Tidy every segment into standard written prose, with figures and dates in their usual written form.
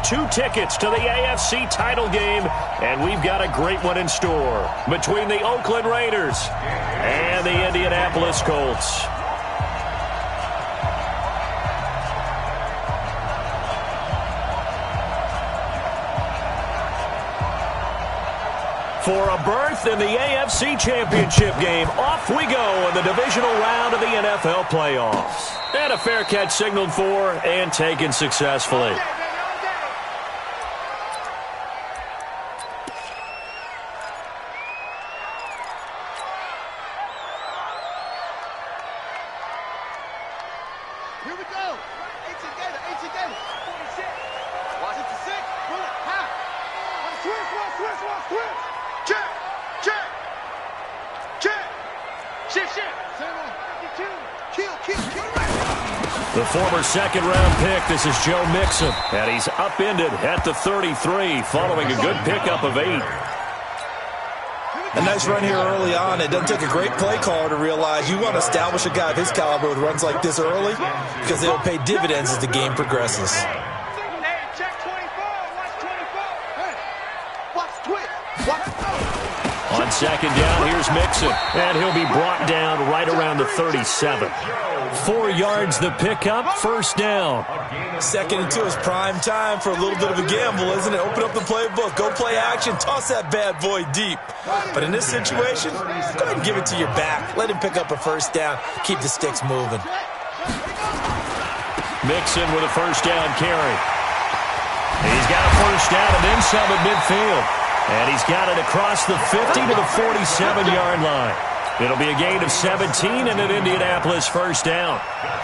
2 tickets to the AFC title game, and we've got a great one in store between the Oakland Raiders and the Indianapolis Colts. For a berth in the AFC Championship game, off we go in the divisional round of the NFL playoffs. And a fair catch signaled for and taken successfully. Here we go. Eight together. 46. Watch it to 6. Pull it. High. Switch. Check. Shit. 52. Kill. The former second-round pick, this is Joe Mixon, and he's upended at the 33 following a good pickup of 8. A nice run here early on. It doesn't take a great play caller to realize you want to establish a guy of his caliber with runs like this early because they'll pay dividends as the game progresses. Check 24. Watch 24. Hey, watch twitch. On second down, here's Mixon, and he'll be brought down right around the 37. 4 yards the pickup, first down. 2nd and 2 is prime time for a little bit of a gamble, isn't it? Open up the playbook, go play action, toss that bad boy deep. But in this situation, go ahead and give it to your back. Let him pick up a first down, keep the sticks moving. Mixon with a first down carry. He's got a first down and then some at midfield. And he's got it across the 50 to the 47-yard line. It'll be a gain of 17 and an Indianapolis first down.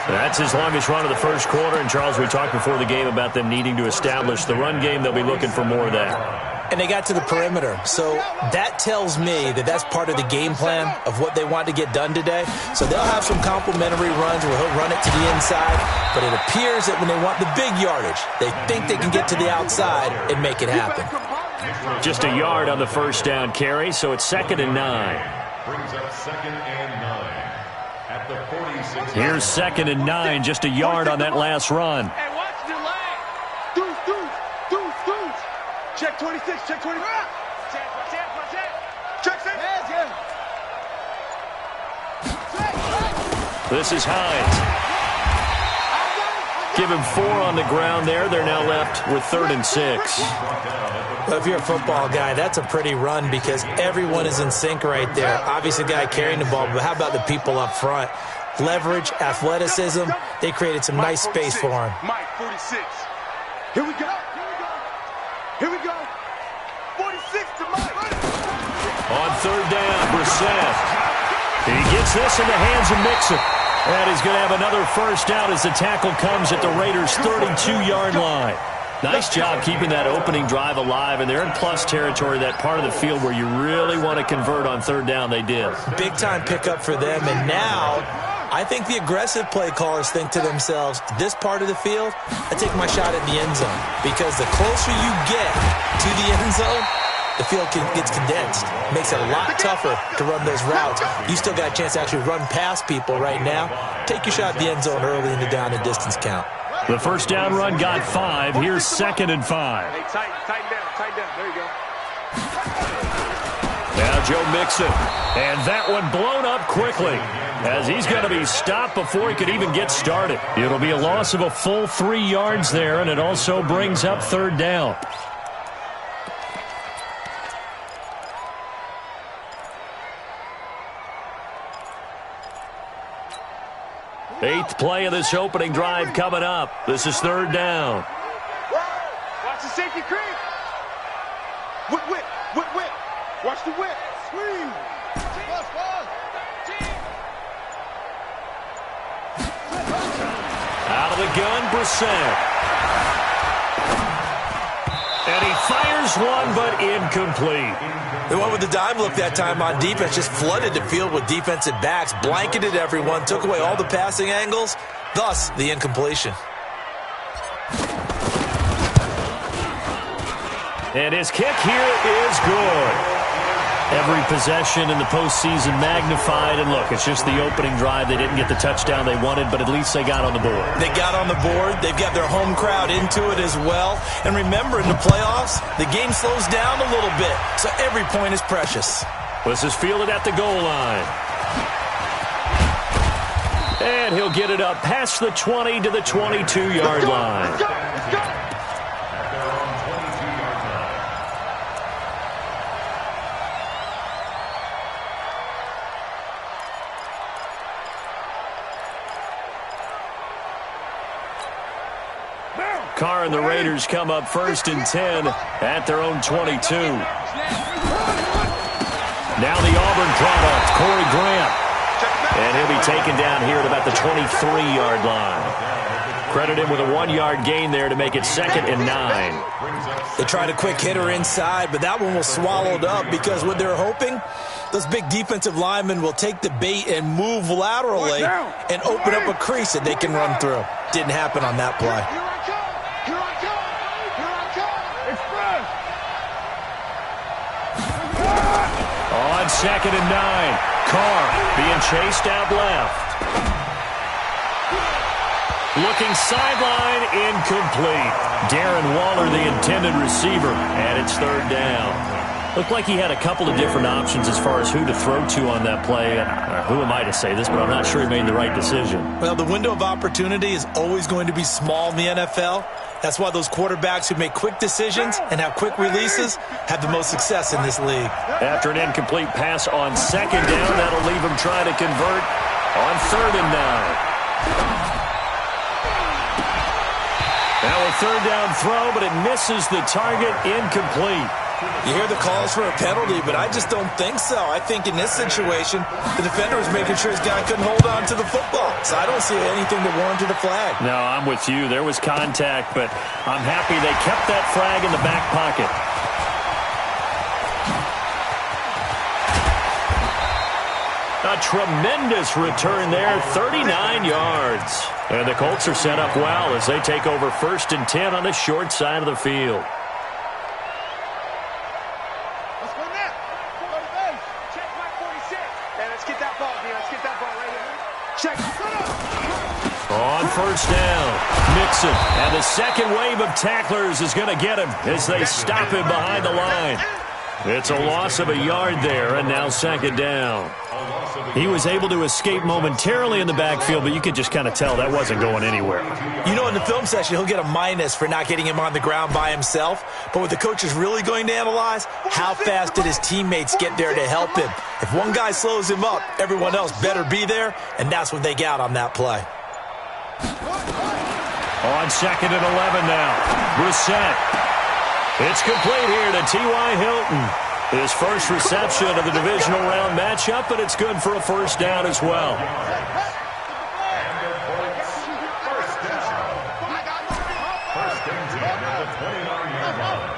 That's his longest run of the first quarter. And, Charles, we talked before the game about them needing to establish the run game. They'll be looking for more of that. And they got to the perimeter. So that tells me that that's part of the game plan of what they want to get done today. So they'll have some complimentary runs where he'll run it to the inside. But it appears that when they want the big yardage, they think they can get to the outside and make it happen. Just a yard on the first down carry, so it's 2nd and 9. Brings up 2nd and 9 at the 46. Here's 2nd and 9, just a yard on that last run. Hey, watch the leg. Deuce. Check 26. Check 25. Check 6. This is Hines. Give him 4 on the ground there. They're now left with 3rd and 6. Well, if you're a football guy, that's a pretty run because everyone is in sync right there. Obviously, the guy carrying the ball, but how about the people up front? Leverage, athleticism, they created some nice space for him. Mike, 46. Here we go. 46 to Mike. On 3rd down, Brissett. He gets this in the hands of Mixon. And he's going to have another first down as the tackle comes at the Raiders' 32-yard line. Nice job keeping that opening drive alive, and they're in plus territory, that part of the field where you really want to convert on 3rd down. They did. Big-time pickup for them, and now I think the aggressive play callers think to themselves, this part of the field, I take my shot at the end zone, because the closer you get to the end zone, the field gets condensed. Makes it a lot tougher to run those routes. You still got a chance to actually run past people right now. Take your shot at the end zone early in the down and distance count. The first down run got 5. Here's 2nd and 5. Hey, tighten down. There you go. Now Joe Mixon. And that one blown up quickly as he's going to be stopped before he could even get started. It'll be a loss of a full 3 yards there, and it also brings up 3rd down. Eighth play of this opening drive coming up. This is 3rd down. Watch the safety creep. Whip. Watch the whip. Swing. Out of the gun, Brissett. And he fires one, but incomplete. The one with the dime look that time on defense just flooded the field with defensive backs, blanketed everyone, took away all the passing angles, thus the incompletion. And his kick here is good. Every possession in the postseason magnified, and look, it's just the opening drive. They didn't get the touchdown they wanted, but at least they got on the board. They got on the board. They've got their home crowd into it as well. And remember, in the playoffs, the game slows down a little bit, so every point is precious. This is fielded at the goal line. And he'll get it up past the 20 to the 22-yard line. At their own 22-yard line. Carr and the Raiders come up 1st and 10 at their own 22. Now the Auburn product, Corey Grant. And he'll be taken down here at about the 23-yard line. Credit him with a 1-yard gain there to make it 2nd and 9. They tried a quick hitter inside, but that one was swallowed up because what they're hoping, those big defensive linemen will take the bait and move laterally and open up a crease that they can run through. Didn't happen on that play. Here I come! Here I come! Express! On 2nd and 9. Carr being chased out left. Looking sideline, incomplete. Darren Waller, the intended receiver, and it's 3rd down. Looked like he had a couple of different options as far as who to throw to on that play. Who am I to say this, but I'm not sure he made the right decision. Well, the window of opportunity is always going to be small in the NFL. That's why those quarterbacks who make quick decisions and have quick releases have the most success in this league. After an incomplete pass on 2nd down, that'll leave him trying to convert on 3rd and 9. Now a 3rd down throw, but it misses the target, incomplete. You hear the calls for a penalty, but I just don't think so. I think in this situation, the defender was making sure his guy couldn't hold on to the football. So I don't see anything that warranted a flag. No, I'm with you. There was contact, but I'm happy they kept that flag in the back pocket. A tremendous return there, 39 yards. And the Colts are set up well as they take over 1st and 10 on the short side of the field. Let's go now. Go to base. Check Mike 46. Hey, let's get that ball here. Let's get that ball right here. Check. On 1st down, Mixon. And the second wave of tacklers is going to get him as they stop him behind the line. It's a loss of a yard there, and now 2nd down. He was able to escape momentarily in the backfield, but you could just kind of tell that wasn't going anywhere. You know, in the film session, he'll get a minus for not getting him on the ground by himself. But what the coach is really going to analyze, how fast did his teammates get there to help him? If one guy slows him up, everyone else better be there, and that's what they got on that play. On 2nd and 11 now, Brissett. It's complete here to T.Y. Hilton. His first reception of the divisional round matchup, and it's good for a 1st down as well. And the Colts, 1st down. 1st and 10 at the 29-yard line.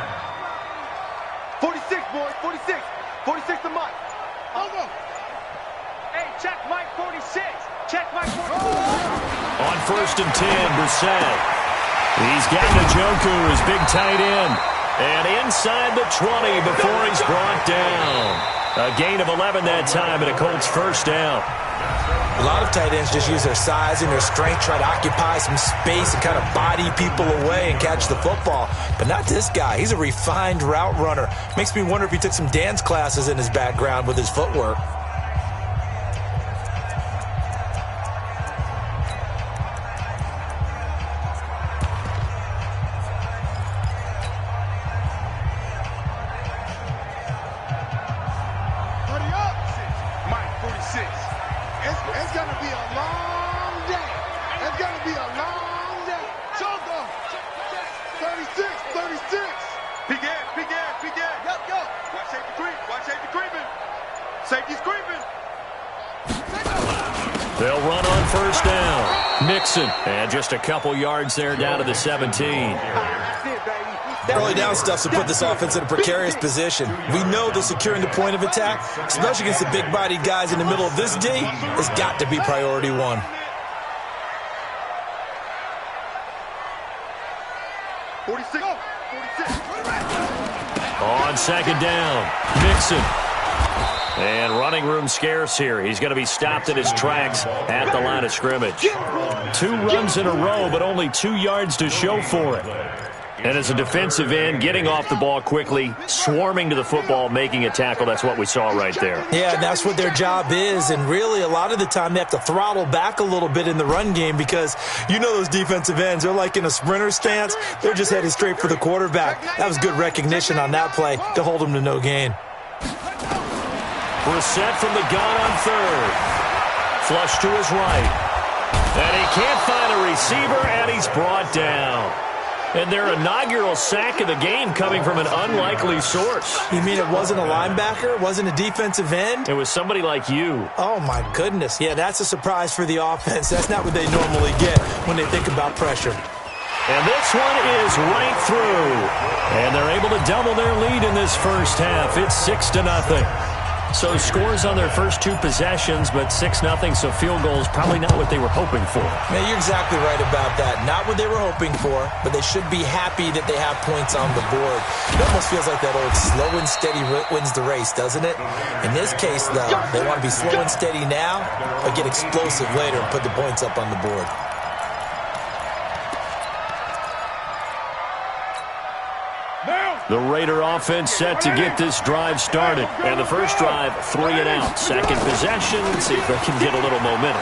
46, boys. 46. 46 to Mike. Over. Hey, check Mike 46. Check Mike 46. On 1st and 10, Brissett. He's got Njoku, his big tight end. And inside the 20 before he's brought down. A gain of 11 that time, and a Colts 1st down. A lot of tight ends just use their size and their strength, try to occupy some space and kind of body people away and catch the football. But not this guy. He's a refined route runner. Makes me wonder if he took some dance classes in his background with his footwork. It's going to be a long day. It's going to be a long day. Choke off. 36, 36. Peek in. Yo. Watch safety creeping. Safety's creeping. They'll run on 1st down. Mixon. And just a couple yards there down to the 17. Early down stuff to put this offense in a precarious position. We know that securing the point of attack, especially against the big-bodied guys in the middle of this D, has got to be priority one. On 2nd down, Mixon. And running room scarce here. He's going to be stopped in his tracks at the line of scrimmage. 2 runs in a row, but only 2 yards to show for it. And as a defensive end, getting off the ball quickly, swarming to the football, making a tackle, that's what we saw right there. Yeah, and that's what their job is. And really, a lot of the time, they have to throttle back a little bit in the run game because you know those defensive ends, they're like in a sprinter stance. They're just headed straight for the quarterback. That was good recognition on that play to hold them to no gain. Brissett from the gun on third. Flush to his right. And he can't find a receiver, and he's brought down. And their inaugural sack of the game coming from an unlikely source. You mean it wasn't a linebacker? It wasn't a defensive end? It was somebody like you. Oh, my goodness. Yeah, that's a surprise for the offense. That's not what they normally get when they think about pressure. And this one is right through. And they're able to double their lead in this first half. It's 6-0. So scores on their first 2 possessions, but 6-0, so field goals probably not what they were hoping for. Man, you're exactly right about that. Not what they were hoping for, but they should be happy that they have points on the board. It almost feels like that old slow and steady wins the race, doesn't it? In this case, though, they want to be slow and steady now, but get explosive later and put the points up on the board. The Raider offense set to get this drive started. And the first drive, 3 and out. Second possession, see if they can get a little momentum.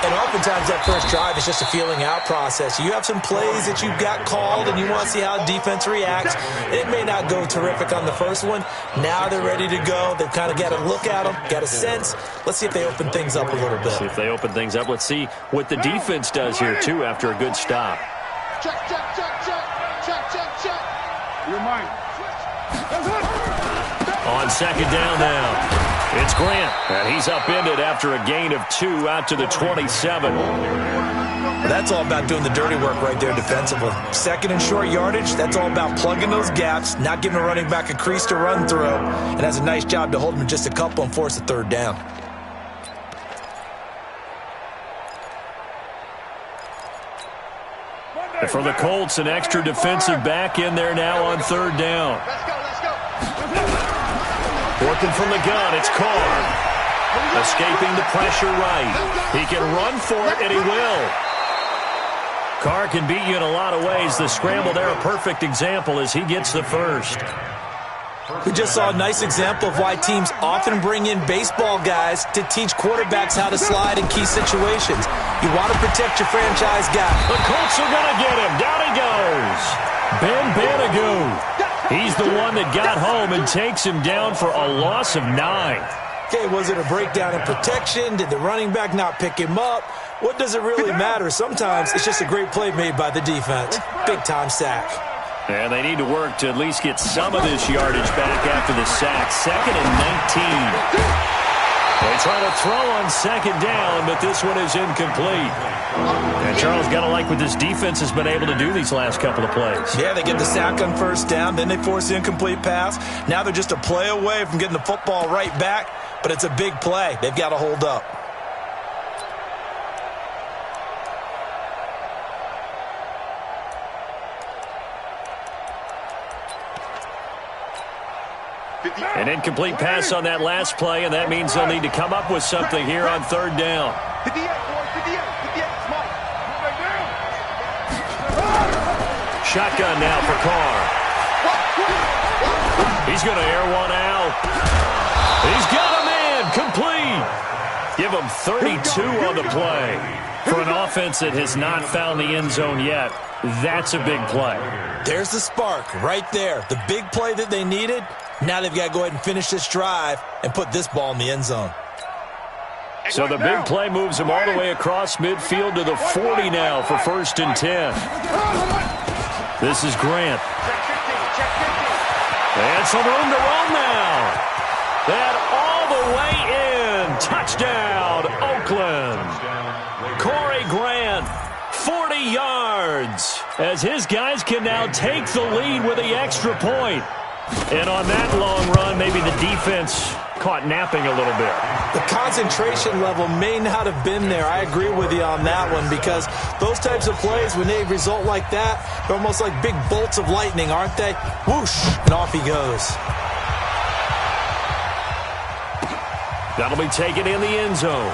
And oftentimes that first drive is just a feeling out process. You have some plays that you've got called and you want to see how defense reacts. It may not go terrific on the first one. Now they're ready to go. They've kind of got a look at them, got a sense. Let's see if they open things up a little bit. See if they open things up. Let's see what the defense does here, too, after a good stop. Check, check, check, check, check, check, check. You're mine. On second down now, it's Grant. And he's upended after a gain of 2 out to the 27. That's all about doing the dirty work right there defensively. Second and short yardage, that's all about plugging those gaps, not giving a running back a crease to run through, and has a nice job to hold him just a couple and force a third down. And for the Colts, an extra defensive back in there now on third down. Let's go, let's go. Working from the gun, it's Carr. Escaping the pressure right. He can run for it, and he will. Carr can beat you in a lot of ways. The scramble there, a perfect example as he gets the first. We just saw a nice example of why teams often bring in baseball guys to teach quarterbacks how to slide in key situations. You want to protect your franchise guy. The Colts are going to get him. Down he goes. Ben Banagoo. He's the one that got home and takes him down for a loss of 9. Okay, was it a breakdown in protection? Did the running back not pick him up? What does it really matter? Sometimes it's just a great play made by the defense. Big-time sack. And they need to work to at least get some of this yardage back after the sack. 2nd and 19. They try to throw on second down, but this one is incomplete. And Charles got to like what this defense has been able to do these last couple of plays. Yeah, they get the sack on first down, then they force the incomplete pass. Now they're just a play away from getting the football right back, but it's a big play. They've got to hold up. An incomplete pass on that last play, and that means they'll need to come up with something here on third down. 58, boys, 58, Mike. Shotgun now for Carr. He's going to air one out. He's got him in. Complete. Give him 32 on the play. For an offense that has not found the end zone yet, that's a big play. There's the spark right there. The big play that they needed. Now they've got to go ahead and finish this drive and put this ball in the end zone. So the big play moves them all the way across midfield to the 40 now for 1st and 10. This is Grant. And some room to run now. And all the way in. Touchdown, Oakland. Corey Grant, 40 yards. As his guys can now take the lead with the extra point. And on that long run, maybe the defense caught napping a little bit. The concentration level may not have been there. I agree with you on that one because those types of plays, when they result like that, they're almost like big bolts of lightning, aren't they? Whoosh, and off he goes. That'll be taken in the end zone.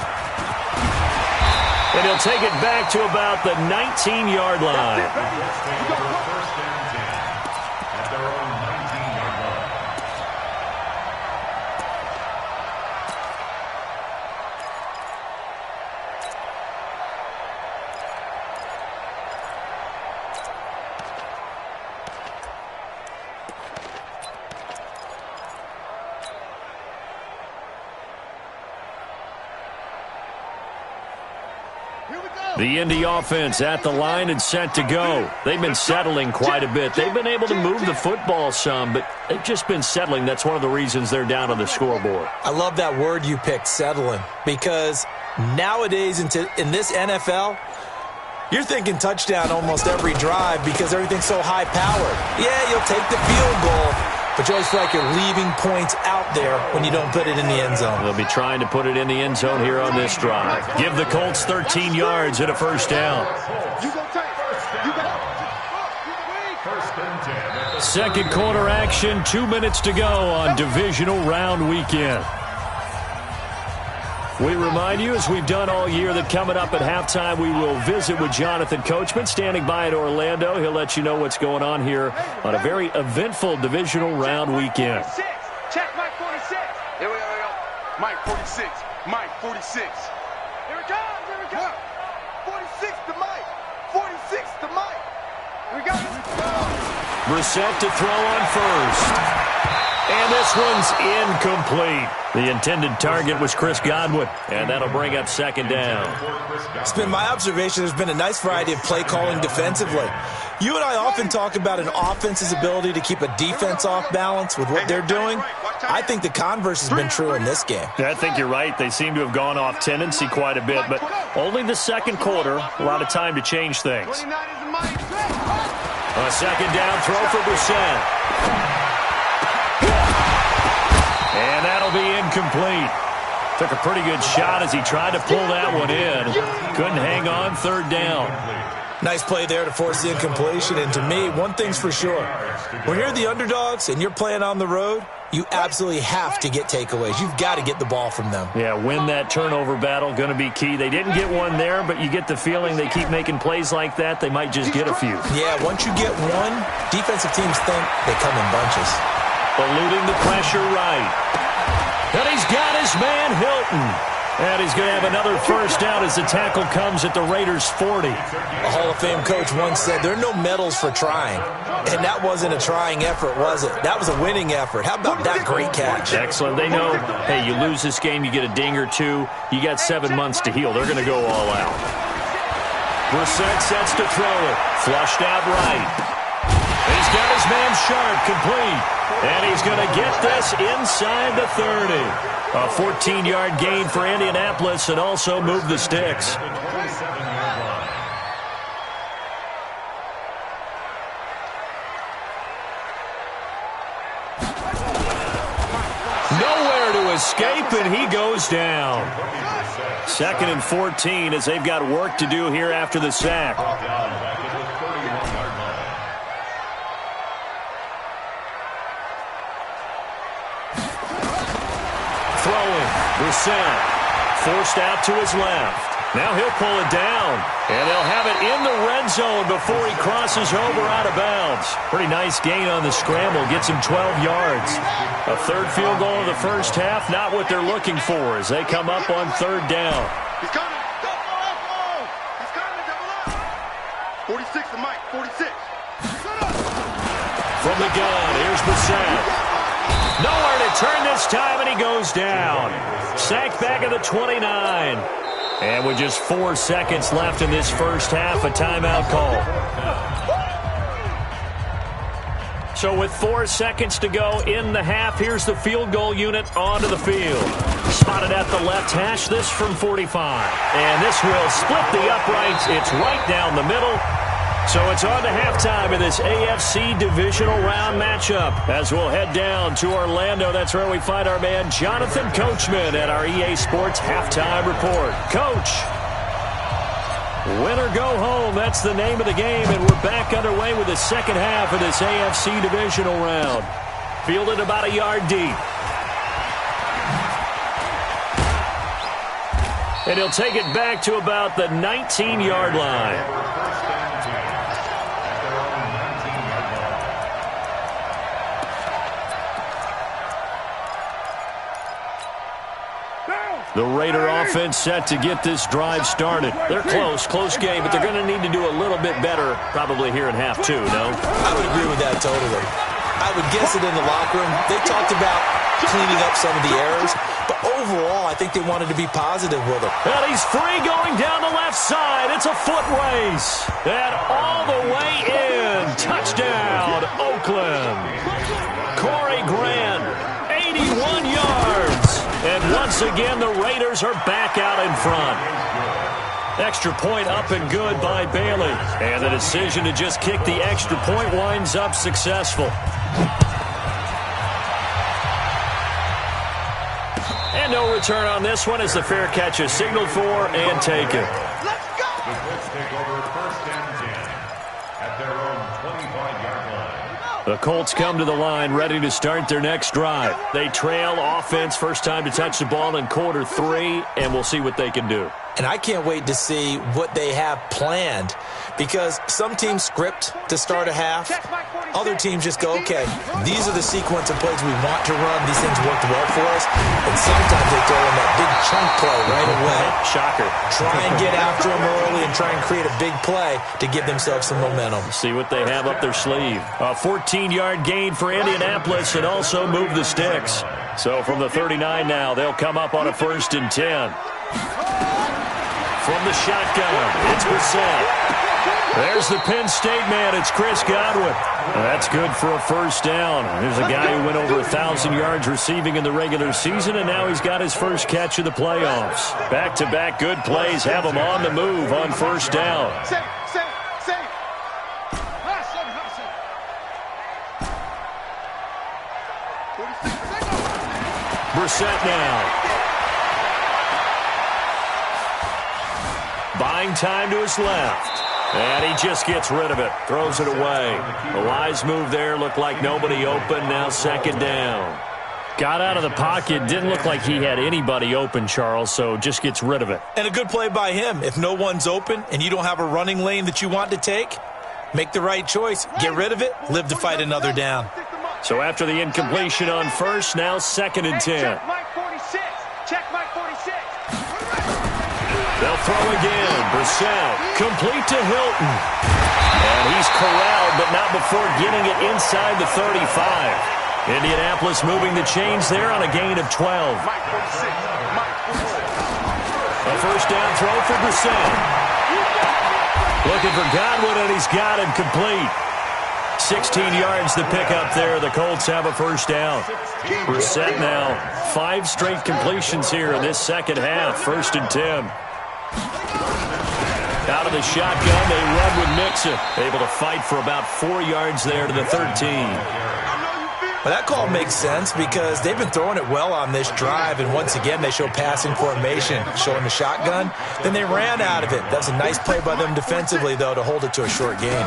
And he'll take it back to about the 19-yard line. First down 10 at their own 19-yard line. The Indy offense at the line and set to go. They've been settling quite a bit. They've been able to move the football some, but they've just been settling. That's one of the reasons they're down on the scoreboard. I love that word you picked, settling, because nowadays in this NFL, you're thinking touchdown almost every drive because everything's so high-powered. Yeah, you'll take the field goal, but you always feel like you're leaving points out there when you don't put it in the end zone. They'll be trying to put it in the end zone here on this drive. Give the Colts 13 yards and a first down. Second quarter action, 2 minutes to go on divisional round weekend. We remind you, as we've done all year, that coming up at halftime, we will visit with Jonathan Coachman, standing by in Orlando. He'll let you know what's going on here on a very eventful divisional round weekend. Check Mike 46. Here we go. Mike 46. Mike 46. Here it comes. Here we go. 46 to Mike. 46 to Mike. Here we go. Brissett to throw on first. And this one's incomplete. The intended target was Chris Godwin, and that'll bring up second down. It's been my observation there's been a nice variety of play calling defensively. You and I often talk about an offense's ability to keep a defense off balance with what they're doing. I think the converse has been true in this game. I think you're right. They seem to have gone off tendency quite a bit, but only the second quarter, a lot of time to change things. A second down throw for Brissett. And that'll be incomplete. Took a pretty good shot as he tried to pull that one in. Couldn't hang on, third down. Nice play there to force the incompletion. And to me, one thing's for sure. When you're the underdogs and you're playing on the road, you absolutely have to get takeaways. You've got to get the ball from them. Yeah, win that turnover battle, going to be key. They didn't get one there, but you get the feeling they keep making plays like that, they might just get a few. Yeah, once you get one, defensive teams think they come in bunches. Eluding the pressure right. And he's got his man Hilton. And he's going to have another first down as the tackle comes at the Raiders' 40. A Hall of Fame coach once said, there are no medals for trying. And that wasn't a trying effort, was it? That was a winning effort. How about that great catch? Excellent. They know, hey, you lose this game, you get a ding or two. You got 7 months to heal. They're going to go all out. Brissett sets to throw it. Flushed out right. He's got his man Sharp complete. And he's going to get this inside the 30. A 14-yard gain for Indianapolis and also move the sticks. Nowhere to escape, and he goes down. 2nd and 14 as they've got work to do here after the sack. Throwing, Brissett, forced out to his left. Now he'll pull it down, and they'll have it in the red zone before he crosses over out of bounds. Pretty nice gain on the scramble, gets him 12 yards. A third field goal in the first half, not what they're looking for as they come up on third down. He's coming. He's coming. Double up. 46 to Mike. 46. From the gun, here's Brissett. Nowhere to turn this time, and he goes down. Sacked back at the 29. And with just 4 seconds left in this first half, a timeout call. So with 4 seconds to go in the half, here's the field goal unit onto the field. Spotted at the left hash, this from 45. And this will split the uprights. It's right down the middle. So it's on to halftime in this AFC divisional round matchup as we'll head down to Orlando. That's where we find our man Jonathan Coachman at our EA Sports Halftime Report. Coach, win or go home, that's the name of the game, and we're back underway with the second half of this AFC divisional round. Fielded about a yard deep. And he'll take it back to about the 19-yard line. The Raider offense set to get this drive started. They're close game, but they're going to need to do a little bit better probably here in half two, no? I would agree with that totally. I would guess it in the locker room. They talked about cleaning up some of the errors, but overall, I think they wanted to be positive with it. And he's free going down the left side. It's a foot race. And all the way in. Touchdown, Oakland. Corey Grant, 81 yards. And once again, the Raiders are back out in front. Extra point up and good by Bailey. And the decision to just kick the extra point winds up successful. And no return on this one as the fair catch is signaled for and taken. Let's go! The Colts take over 1st and 10 at their own 25-yard line. The Colts come to the line ready to start their next drive. They trail offense first time to touch the ball in quarter 3, and we'll see what they can do. And I can't wait to see what they have planned, because some teams script to start a half. Other teams just go, okay, these are the sequence of plays we want to run. These things worked well for us. And sometimes they throw in that big chunk play right away. Shocker. Try and get after them early and try and create a big play to give themselves some momentum. See what they have up their sleeve. A 14-yard gain for Indianapolis and also move the sticks. So from the 39 now, they'll come up on a 1st and 10. From the shotgun, it's Brissett. There's the Penn State man. It's Chris Godwin. That's good for a 1st down. There's a guy who went over 1,000 yards receiving in the regular season, and now he's got his first catch of the playoffs. Back-to-back good plays have him on the move on 1st down. Brissett now. Buying time to his left. And he just gets rid of it. Throws it away. A wise move there. Looked like nobody open. Now 2nd down. Got out of the pocket. Didn't look like he had anybody open, Charles, so just gets rid of it. And a good play by him. If no one's open and you don't have a running lane that you want to take, make the right choice. Get rid of it. Live to fight another down. So after the incompletion on 1st, now 2nd and 10. Check Mike 46. Check Mike 46. They'll throw again. Brissett, complete to Hilton. And he's corralled, but not before getting it inside the 35. Indianapolis moving the chains there on a gain of 12. A 1st down throw for Brissett. Looking for Godwin, and he's got him complete. 16 yards to pick up there. The Colts have a 1st down. Brissett now 5 straight completions here in this second half. 1st and 10. Out of the shotgun, they run with Mixon. Able to fight for about 4 yards there to the 13. Well, that call makes sense because they've been throwing it well on this drive, and once again they show passing formation, showing the shotgun. Then they ran out of it. That's a nice play by them defensively, though, to hold it to a short gain.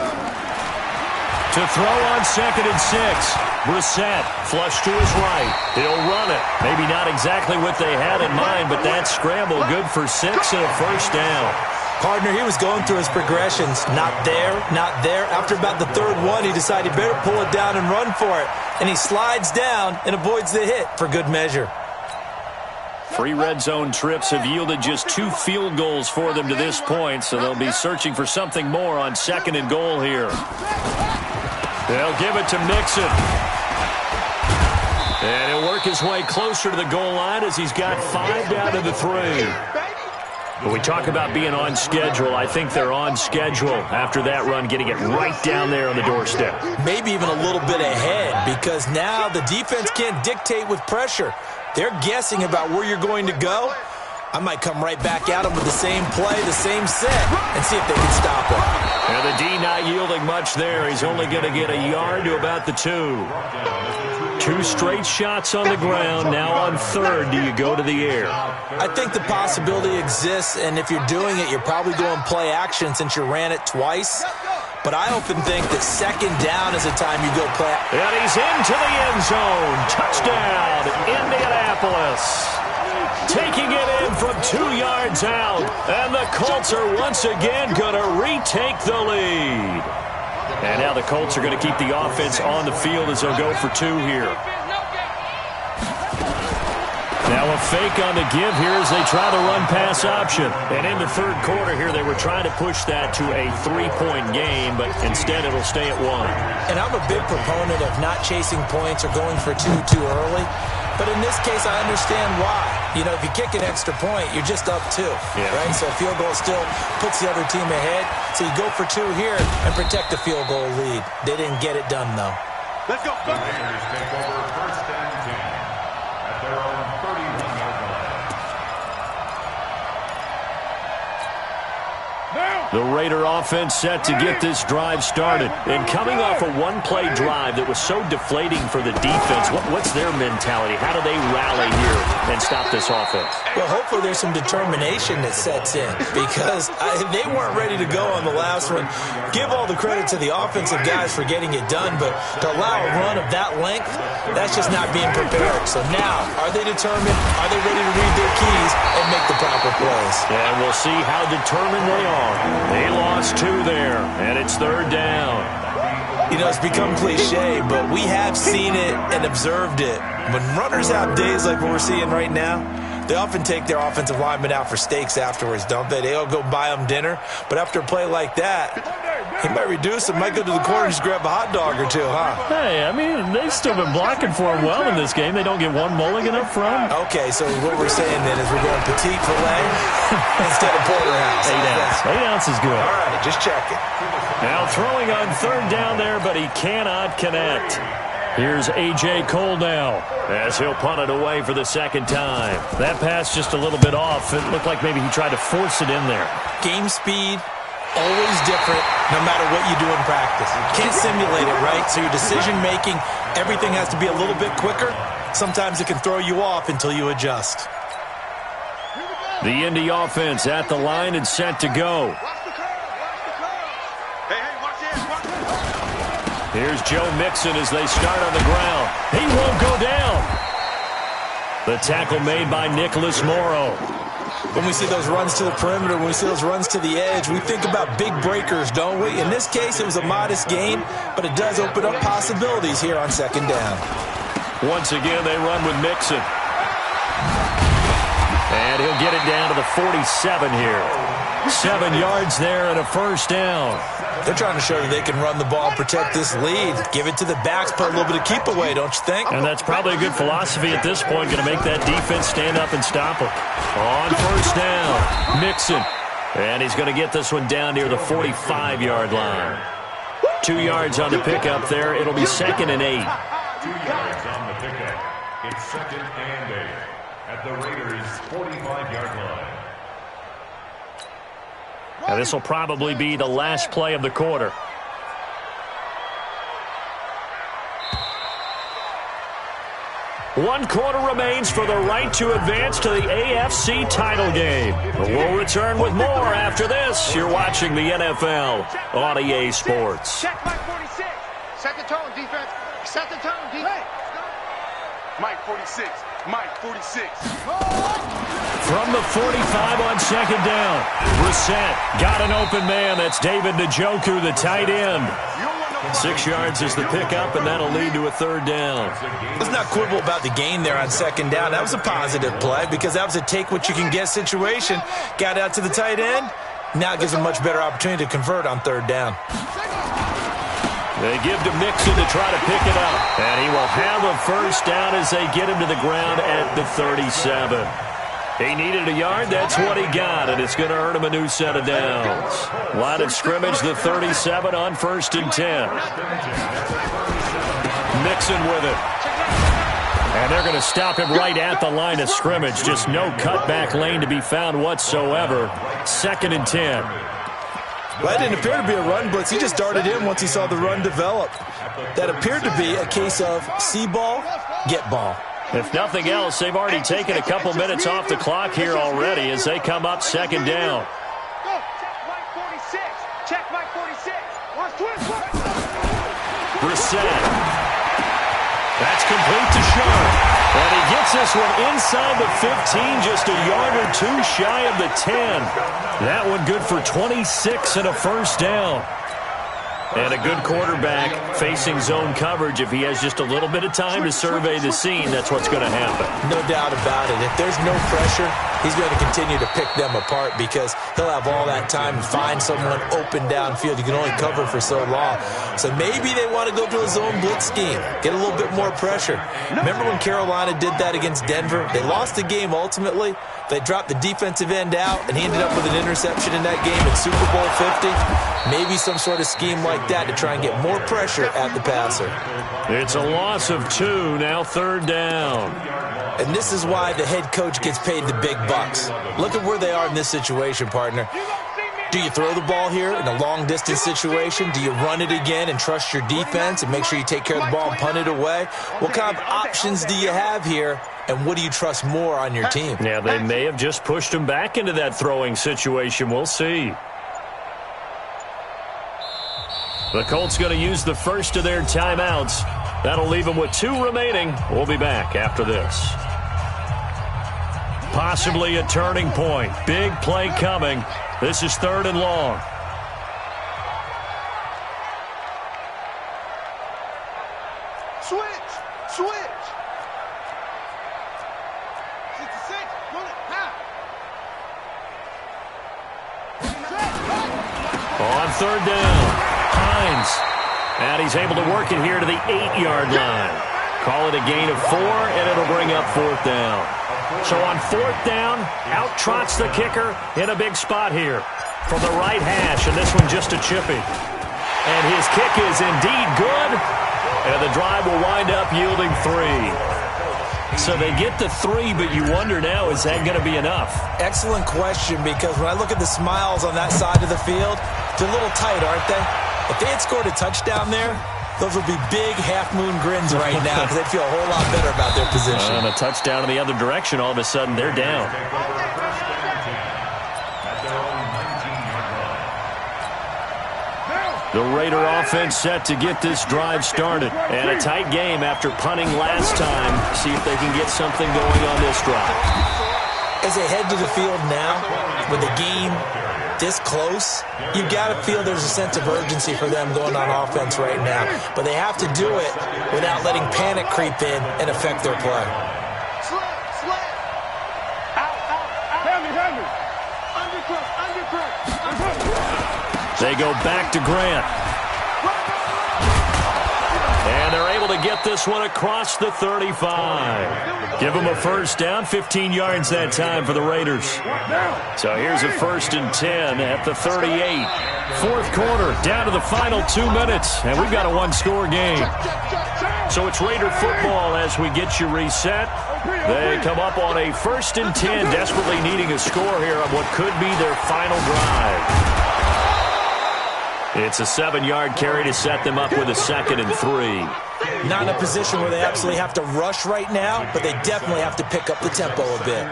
To throw on 2nd and 6. Brissett, flush to his right. He'll run it. Maybe not exactly what they had in mind, but that scramble good for 6 and a 1st down. Partner, he was going through his progressions. Not there, not there. After about the 3rd one, he decided he better pull it down and run for it. And he slides down and avoids the hit for good measure. 3 red zone trips have yielded just 2 field goals for them to this point, so they'll be searching for something more on 2nd and goal here. They'll give it to Mixon. And he'll work his way closer to the goal line as he's got 5 down to the 3. When we talk about being on schedule, I think they're on schedule after that run, getting it right down there on the doorstep. Maybe even a little bit ahead, because now the defense can't dictate with pressure. They're guessing about where you're going to go. I might come right back at them with the same play, the same set, and see if they can stop him. And the D not yielding much there. He's only going to get a yard to about the 2. 2 straight shots on the ground. Now on 3rd, do you go to the air? I think the possibility exists, and if you're doing it, you're probably going play action since you ran it twice. But I often think that 2nd down is the time you go play. And he's into the end zone. Touchdown, Indianapolis. taking it in from 2 yards out. And the Colts are once again going to retake the lead. And now the Colts are going to keep the offense on the field as they'll go for 2 here. Now a fake on the give here as they try the run-pass option. And in the third quarter here, they were trying to push that to a 3-point game, but instead it'll stay at 1. And I'm a big proponent of not chasing points or going for 2 too early. But in this case, I understand why. You know, if you kick an extra point, you're just up 2, right? So a field goal still puts the other team ahead. So you go for 2 here and protect the field goal lead. They didn't get it done, though. Let's go. The Raiders take over first and 10 at their own 31-yard line. The Raider offense set to get this drive started. And coming off a one-play drive that was so deflating for the defense, what's their mentality? How do they rally here and stop this offense? Well, hopefully there's some determination that sets in because they weren't ready to go on the last one. Give all the credit to the offensive guys for getting it done, but to allow a run of that length, that's just not being prepared. So now, are they determined? Are they ready to read their keys and make the proper plays? And we'll see how determined they are. They lost 2 there, and it's 3rd down. You know, it's become cliche, but we have seen it and observed it. When runners have days like what we're seeing right now, they often take their offensive linemen out for steaks afterwards, don't they? They'll go buy them dinner, but after a play like that, he might reduce it, might go to the corner and just grab a hot dog or 2, huh? Hey, I mean, they've still been blocking for him well in this game. They don't get 1 mulligan up front. Okay, so what we're saying then is we're going petite filet instead of porterhouse. 8 ounce. 8 ounce is good. All right, just checking. Now throwing on 3rd down there, but he cannot connect. Here's A.J. Cole now as he'll punt it away for the 2nd time. That pass just a little bit off. It looked like maybe he tried to force it in there. Game speed, always different no matter what you do in practice. You can't simulate it, right? So your decision-making, everything has to be a little bit quicker. Sometimes it can throw you off until you adjust. The Indy offense at the line and set to go. Here's Joe Mixon as they start on the ground. He won't go down. The tackle made by Nicholas Morrow. When we see those runs to the perimeter, when we see those runs to the edge, we think about big breakers, don't we? In this case, it was a modest gain, but it does open up possibilities here on 2nd down. Once again, they run with Mixon. And he'll get it down to the 47 here. 7 yards there and a 1st down. They're trying to show that they can run the ball and protect this lead. Give it to the backs, put a little bit of keep away, don't you think? And that's probably a good philosophy at this point, going to make that defense stand up and stop them. On 1st down, Mixon. And he's going to get this one down near the 45-yard line. 2 yards on the pickup there. It'll be 2nd and 8. 2 yards on the pickup. It's 2nd and 8 at the Raiders' 45-yard line. Now this will probably be the last play of the quarter. One quarter remains for the right to advance to the AFC title game. We'll return with more after this. You're watching the NFL on EA Sports. Check Mike 46. Set the tone, defense. Set the tone, defense. Mike 46. Mike 46. From the 45 on 2nd down. Brissett got an open man. That's David Njoku, the tight end. 6 yards is the pickup, and that'll lead to a 3rd down. Let's not quibble about the gain there on 2nd down. That was a positive play because that was a take-what-you-can-get situation. Got out to the tight end. Now it gives them a much better opportunity to convert on 3rd down. They give to Mixon to try to pick it up. And he will have a 1st down as they get him to the ground at the 37. He needed a yard. That's what he got, and it's going to earn him a new set of downs. Line of scrimmage, the 37 on 1st and 10. Mixon with it. And they're going to stop him right at the line of scrimmage. Just no cutback lane to be found whatsoever. 2nd and 10. Well, that didn't appear to be a run blitz. He just darted in once he saw the run develop. That appeared to be a case of see ball, get ball. If nothing else, they've already taken a couple minutes off the clock here already as they come up 2nd down. Check Mike 46. Brissett. That's complete to Sharp. And he gets this one inside the 15, just a yard or two shy of the 10. That one good for 26 and a first down. And a good quarterback facing zone coverage. If he has just a little bit of time to survey the scene, that's what's going to happen. No doubt about it. If there's no pressure, he's going to continue to pick them apart because he'll have all that time to find someone open downfield. You can only cover for so long. So maybe they want to go to a zone blitz scheme, get a little bit more pressure. Remember when Carolina did that against Denver? They lost the game ultimately. They dropped the defensive end out, and he ended up with an interception in that game in Super Bowl 50. Maybe some sort of scheme like that to try and get more pressure at the passer. It's a loss of 2, now third down. And this is why the head coach gets paid the big bucks. Look at where they are in this situation, partner. Do you throw the ball here in a long-distance situation? Do you run it again and trust your defense and make sure you take care of the ball and punt it away? What kind of options do you have here, and what do you trust more on your team? Yeah, they may have just pushed him back into that throwing situation. We'll see. The Colts going to use the first of their timeouts. That'll leave them with 2 remaining. We'll be back after this. Possibly a turning point. Big play coming. This is 3rd and long. Switch. 66. Run it. Half. On 3rd down, Hines. And he's able to work it here to the 8-yard line. Call it a gain of 4, and it'll bring up 4th down. So on 4th down, out trots the kicker in a big spot here from the right hash, and this one just a chippy. And his kick is indeed good, and the drive will wind up yielding 3. So they get the 3, but you wonder now, is that going to be enough? Excellent question, because when I look at the smiles on that side of the field, they're a little tight, aren't they? If they had scored a touchdown there, those would be big half-moon grins right now because they'd feel a whole lot better about their position. And a touchdown in the other direction, all of a sudden they're down. The Raider offense set to get this drive started. And a tight game after punting last time. See if they can get something going on this drive. As they head to the field now, with the game this close, you've got to feel there's a sense of urgency for them going on offense right now. But they have to do it without letting panic creep in and affect their play. Slant. Out. Heavy. Undercut. They go back to Grant. And they're able to get this one across the 35. Give them a first down, 15 yards that time for the Raiders. So here's a 1st and 10 at the 38. 4th quarter, down to the final 2 minutes, and we've got a 1-score game. So it's Raider football as we get you reset. They come up on a 1st and 10, desperately needing a score here on what could be their final drive. It's a 7-yard carry to set them up with a 2nd and 3. Not in a position where they absolutely have to rush right now, but they definitely have to pick up the tempo a bit.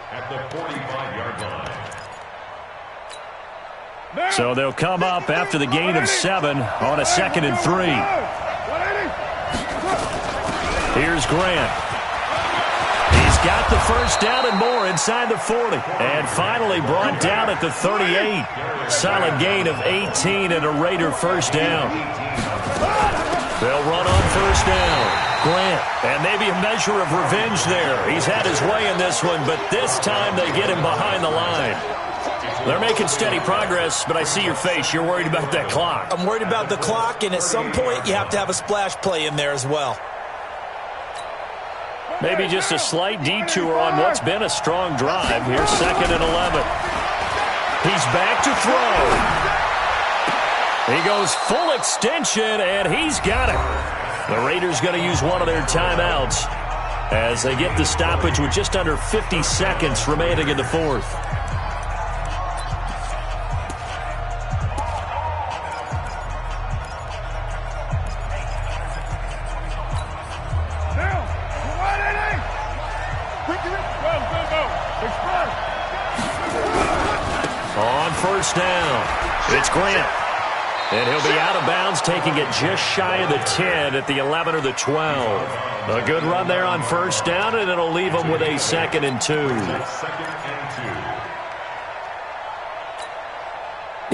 At the 45-yard line. So they'll come up after the gain of 7 on a 2nd and 3. Here's Grant. He's got the first down and more inside the 40. And finally brought down at the 38. Solid gain of 18 and a Raider first down. They'll run on first down. Grant, and maybe a measure of revenge there. He's had his way in this one, but this time they get him behind the line. They're making steady progress, but I see your face. You're worried about that clock. I'm worried about the clock, and at some point you have to have a splash play in there as well. Maybe just a slight detour on what's been a strong drive. Here's 2nd and 11. He's back to throw. He goes full extension, and he's got it. The Raiders going to use one of their timeouts as they get the stoppage with just under 50 seconds remaining in the 4th. On first down, it's Grant. And he'll be out of bounds, taking it just shy of the 10 at the 11 or the 12. A good run there on first down, and it'll leave him with a 2nd and 2.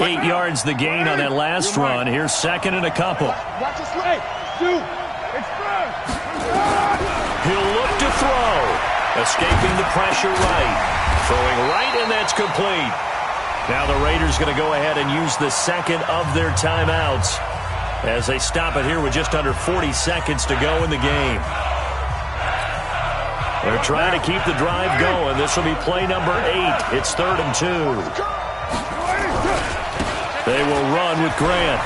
8 yards the gain on that last run. Here's 2nd and a couple. Watch this leg. Shoot. It's good. He'll look to throw. Escaping the pressure right. Throwing right, and that's complete. Now the Raiders going to go ahead and use the 2nd of their timeouts as they stop it here with just under 40 seconds to go in the game. They're trying to keep the drive going. This will be play number 8. It's 3rd and 2. They will run with Grant.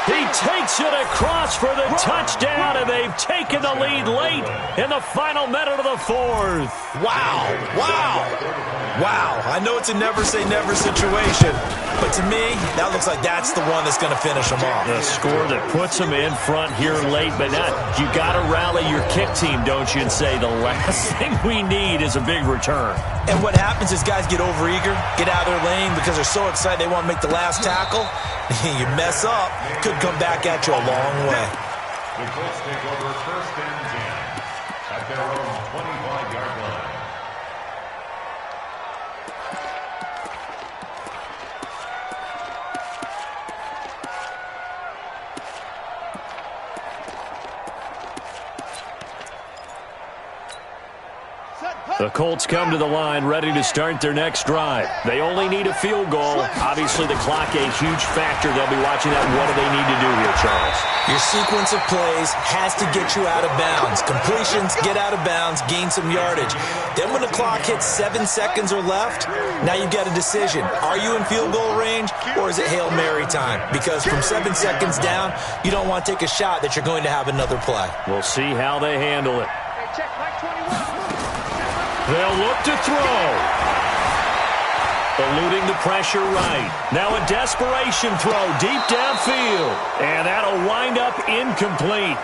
He takes it across for the touchdown, and they've taken the lead late in the final minute of the 4th. Wow, wow. Wow, I know it's a never-say-never situation, but to me, that looks like that's the one that's going to finish them off. The score that puts them in front here late, but not. You got to rally your kick team, don't you, and say the last thing we need is a big return. And what happens is guys get overeager, get out of their lane because they're so excited they want to make the last tackle. You mess up, could come back at you a long way. The Colts take over 1st and 10 at their own 25-yard line. The Colts come to the line ready to start their next drive. They only need a field goal. Obviously, the clock a huge factor. They'll be watching that. What do they need to do here, Charles? Your sequence of plays has to get you out of bounds. Completions, get out of bounds, gain some yardage. Then when the clock hits 7 seconds or left, now you've got a decision. Are you in field goal range, or is it Hail Mary time? Because from 7 seconds down, you don't want to take a shot that you're going to have another play. We'll see how they handle it. They'll look to throw. Eluding the pressure right. Now a desperation throw deep downfield. And that'll wind up incomplete.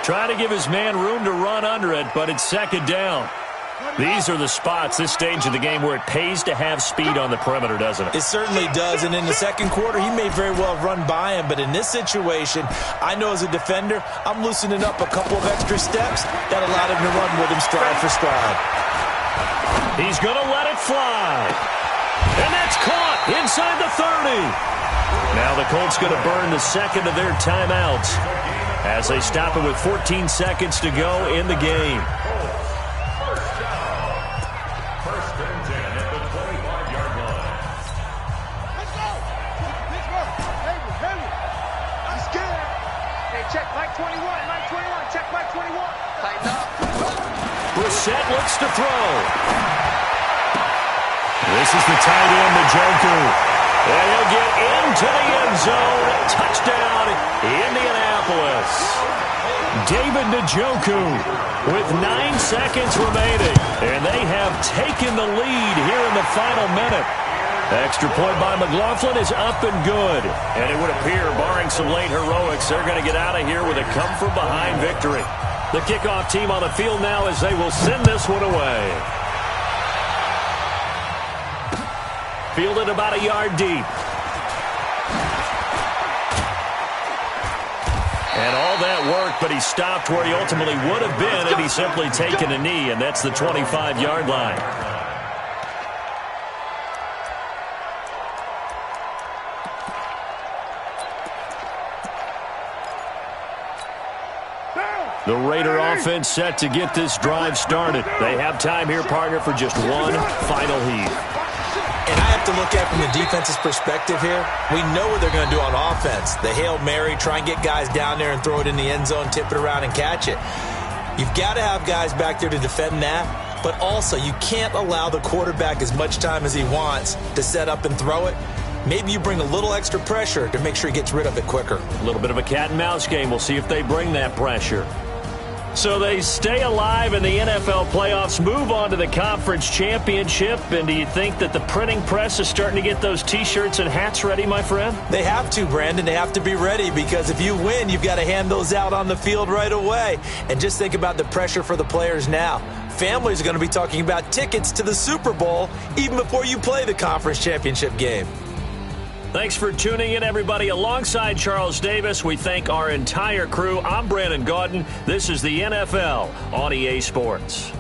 Trying to give his man room to run under it, but it's 2nd down. These are the spots, this stage of the game, where it pays to have speed on the perimeter, doesn't it? It certainly does, and in the 2nd quarter, he may very well have run by him, but in this situation, I know as a defender, I'm loosening up a couple of extra steps that allowed him to run with him stride for stride. He's going to let it fly. And that's caught inside the 30. Now the Colts going to burn the 2nd of their timeouts as they stop it with 14 seconds to go in the game. Brissett looks to throw. This is the tight end, Njoku. And he'll get into the end zone. Touchdown, Indianapolis. David Njoku with 9 seconds remaining. And they have taken the lead here in the final minute. Extra point by McLaughlin is up and good. And it would appear, barring some late heroics, they're going to get out of here with a come-from-behind victory. The kickoff team on the field now as they will send this one away. Fielded about a yard deep. And all that work, but he stopped where he ultimately would have been had he simply taken a knee, and that's the 25-yard line. The Raider offense set to get this drive started. They have time here, partner, for just one final heave. And I have to look at it from the defense's perspective here. We know what they're going to do on offense. The Hail Mary, try and get guys down there and throw it in the end zone, tip it around and catch it. You've got to have guys back there to defend that, but also you can't allow the quarterback as much time as he wants to set up and throw it. Maybe you bring a little extra pressure to make sure he gets rid of it quicker. A little bit of a cat and mouse game. We'll see if they bring that pressure. So they stay alive in the NFL playoffs, move on to the conference championship. And do you think that the printing press is starting to get those T-shirts and hats ready, my friend? They have to, Brandon. They have to be ready because if you win, you've got to hand those out on the field right away. And just think about the pressure for the players now. Families are going to be talking about tickets to the Super Bowl even before you play the conference championship game. Thanks for tuning in, everybody. Alongside Charles Davis, we thank our entire crew. I'm Brandon Gaudin. This is the NFL on EA Sports.